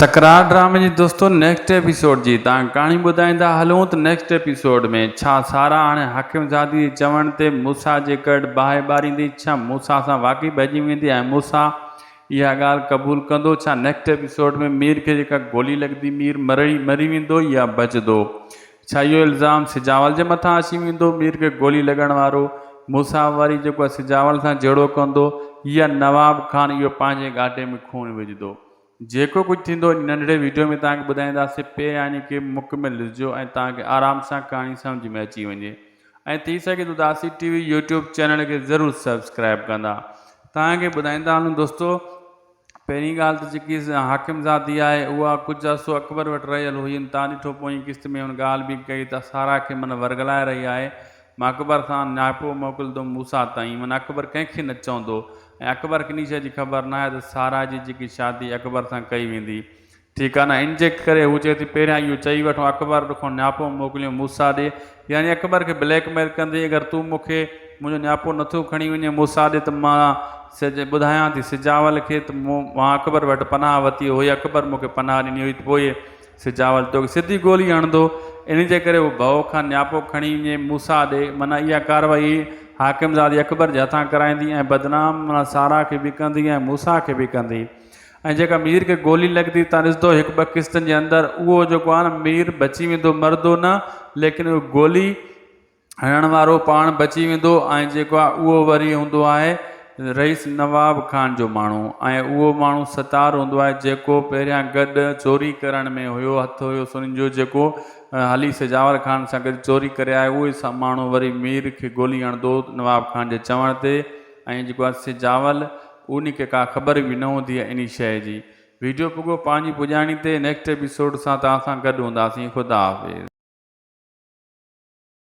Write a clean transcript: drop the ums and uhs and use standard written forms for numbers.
तकरार ड्रामे जी दोस्तों नेक्स्ट एपिसोड जी कहानी ॿुधाईंदा हलूं तो नेक्स्ट एपिसोड में छा सारा हाणे हाकिमज़ादी चवण ते मूसा जे गॾु बाहि ॿारींदी, छा मूसा सां वाक़ई भॼी वेंदी ऐं मूसा इहा ॻाल्हि क़बूल कंदो? छा नेक्स्ट एपिसोड में मीर खे जेका गोली लॻंदी मीर मरी वेंदो या बचंदो? छा इहो इल्ज़ाम सिजावल जे मथां अची वेंदो? मीर खे गोली लॻण वारो मूसा वरी जेको आहे सिजावल सां जहिड़ो कंदो या नवाब खान इहो पंहिंजे गाॾे में खून विझंदो? जेको कुछ थींदो नंढड़े वीडियो में तव्हांखे ॿुधाईंदासीं पे यानी कि मुकमिल ॾिसिजो ऐं तव्हांखे आराम सां कहाणी सम्झ में अची वञे। ऐं थी सघे तो दासी टीवी यूट्यूब चैनल के ज़रूरु सब्सक्राइब कंदा। तव्हांखे ॿुधाईंदा हलूं दोस्तों, पहिरीं ॻाल्हि त जेकी हाकिमज़ादी आहे उहा कुझु अरसो अकबर वटि रहियल हुई। तव्हां ॾिठो पोइ किस्त में हुन ॻाल्हि बि कई त सारा खे माना वर्गलाए रही आहे, मां अकबर सां नियापो मोकिलींदुमि मूसा ताईं, माना अकबर कंहिंखे न चवंदो। ऐं अकबर खे इन शइ जी ख़बर न आहे त सारा जी जेकी शादी अकबर सां कई वेंदी। ठीकु आहे न, इन जे करे हू चए थी पहिरियां इहो चई वठो अकबर खां नियापो मोकिलियो मूसा ॾे, यानी अकबर खे ब्लैकमेल कंदे अगरि तूं मूंखे मुंहिंजो नियापो नथो खणी वञे मूसा ॾे त मां ॿुधायां थी सिजावल खे त मां अकबर वटि पनाह वरिती हुई, अकबर मूंखे पनाह ॾिनी हुई, पोइ सिजावल तोखे सिधी गोली हणंदो। इन जे करे उहो भउ खां नियापो खणी वञे मूसा ॾे। माना इहा कार्रवाई हाकिमज़ादी अकबर जे हथां कराईंदी ऐं बदनाम माना सारा खे बि कंदी ऐं मूसा खे बि कंदी। ऐं जेका मीर खे गोली लॻंदी तव्हां ॾिसंदो हिकु ॿ किस्तनि जे अंदरि उहो जेको आहे न मीर बची वेंदो, मरदो न, लेकिन उहो गोली हणण वारो पाण बची वेंदो। ऐं जेको आहे उहो वरी हूंदो आहे रईस नवाब खान जो माण्हू, ऐं उहो माण्हू सतार हूंदो आहे जेको पहिरियां गॾु चोरी करण में हुयो, हथु हुयो उन्हनि जो, जेको हली सिजावल खान सां गॾु चोरी करे आयो। उहे माण्हू वरी मीर खे गोली हणंदो नवाब खान जे चवण ते। ऐं जेको आहे सिजावल उन खे का ख़बर बि न हूंदी आहे इन शइ जी। वीडियो पुॻो पंहिंजी पुॼाणी ते, नेक्स्ट एपिसोड सां तव्हां सां गॾु हूंदासीं। ख़ुदा हाफ़िज़।